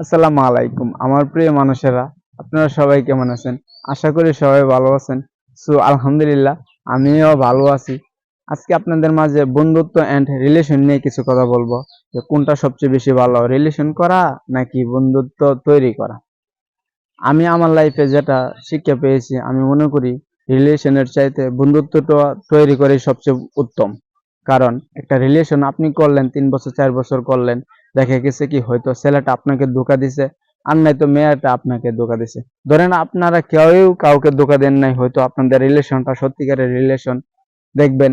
আসসালামু আলাইকুম আমার প্রিয় মানুষেরা, আপনারা সবাই কেমন আছেন? আশা করি সবাই ভালো আছেন। আলহামদুলিল্লাহ, আমিও ভালো আছি। আজকে আপনাদের মাঝে বন্ধুত্ব এন্ড রিলেশন নিয়ে কিছু কথা বলবো, যে কোনটা সবচেয়ে বেশি ভালো, রিলেশন করা নাকি বন্ধুত্ব তৈরি করা। আমি আমার লাইফে যেটা শিক্ষা পেয়েছি, আমি মনে করি রিলেশনের চাইতে বন্ধুত্বটা তৈরি করে সবচেয়ে উত্তম। কারণ একটা রিলেশন আপনি করলেন 3 বছর 4 বছর করলেন, দেখা গেছে কি হয়তো ছেলেটা আপনাকে ধোকা দিছে, আর নয়তো মেয়েটা আপনাকে ধোকা দিছে। ধরেন আপনারা কেউ কাউকে ধোকা দেন নাই, হয়তো আপনাদের রিলেশনটা সত্যিকারের রিলেশন। দেখবেন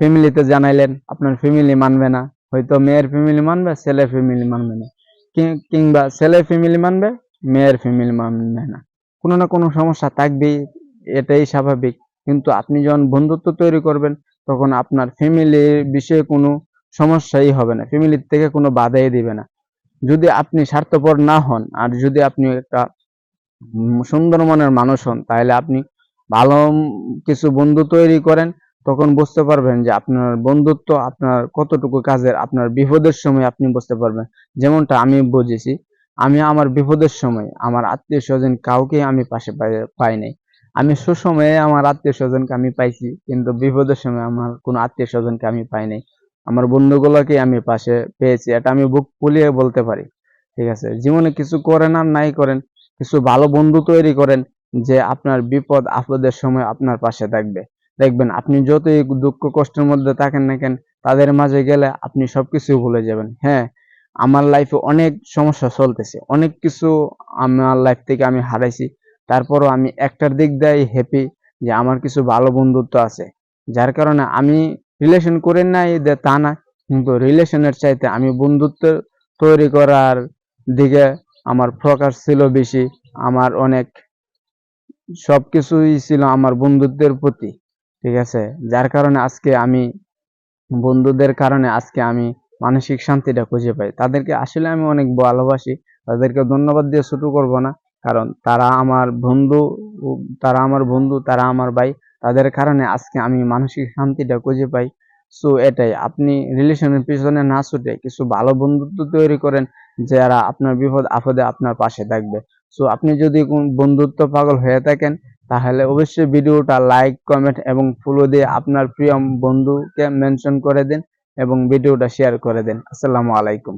ফ্যামিলিতে জানাইলেন, আপনার ফ্যামিলি মানবে না, হয়তো মেয়ের ফ্যামিলি মানবে, ছেলের ফ্যামিলি মানবে না, কিংবা ছেলের ফ্যামিলি মানবে, মেয়ের ফ্যামিলি মানবে না। কোনো না কোনো সমস্যা থাকবেই, এটাই স্বাভাবিক। কিন্তু আপনি যখন বন্ধুত্ব তৈরি করবেন, তখন আপনার ফ্যামিলির বিষয়ে কোনো সমস্যাই হবে না, ফ্যামিলির থেকে কোনো বাধাই দিবে না। যদি আপনি স্বার্থপর না হন, আর যদি আপনি একটা সুন্দর মনের মানুষ হন, তাহলে আপনি ভালো কিছু বন্ধু তৈরি করেন। তখন বুঝতে পারবেন যে আপনার বন্ধুত্ব আপনার কতটুকু কাজের। আপনার বিপদের সময় আপনি বুঝতে পারবেন। যেমনটা আমি বুঝেছি, আমি আমার বিপদের সময় আমার আত্মীয় স্বজন কাউকে আমি পাশে পাই নাই। আমি সুসময়ে আমার আত্মীয় স্বজনকে আমি পাইছি, কিন্তু বিপদের সময় আমার কোনো আত্মীয় স্বজনকে আমি পাই নাই। আমার বন্ধুগুলোকে আমি পাশে পেয়েছি, এটা আমি বুক ফুলিয়ে বলতে পারি। ঠিক আছে, জীবনে কিছু করেন আর নাই করেন, কিছু ভালো বন্ধু তৈরি করেন, যে আপনার বিপদ আপদের সময় আপনার পাশে থাকবে। দেখবেন আপনি যতই দুঃখ কষ্টের মধ্যে থাকেন না কেন, তাদের মাঝে গেলে আপনি সবকিছু ভুলে যাবেন। হ্যাঁ, আমার লাইফে অনেক সমস্যা চলতেছে, অনেক কিছু আমার লাইফ থেকে আমি হারাইছি। তারপরও আমি একটার দিক দিয়ে হ্যাপি, যে আমার কিছু ভালো বন্ধুত্ব আছে। যার কারণে আমি রিলেশন করি নাই যে তা না, কিন্তু রিলেশনের চাইতে আমি বন্ধুত্ব তৈরি করার দিকে আমার ফোকাস ছিল বেশি। আমার অনেক সবকিছুই ছিল আমার বন্ধুত্বের প্রতি। ঠিক আছে, যার কারণে আজকে আমি বন্ধুদের কারণে আজকে আমি মানসিক শান্তিটা খুঁজে পাই। তাদেরকে আসলে আমি অনেক ভালোবাসি। তাদেরকে ধন্যবাদ দিয়ে ছোট করব না। কারণ তারা আমার বন্ধু, তারা আমার ভাই। তাদের কারণে আজকে আমি মানসিক শান্তিটা খুঁজে পাই। এটাই, আপনি রিলেশনের পিছনে না ছুটে কিছু ভালো বন্ধুত্ব তৈরি করেন, যারা আপনার বিপদ আপদে আপনার পাশে থাকবে। আপনি যদি কোন বন্ধুত্ব পাগল হয়ে থাকেন, তাহলে অবশ্যই ভিডিওটা লাইক, কমেন্ট এবং ফলো দিয়ে আপনার প্রিয় বন্ধুকে মেনশন করে দিন এবং ভিডিওটা শেয়ার করে দিন। আসসালামু আলাইকুম।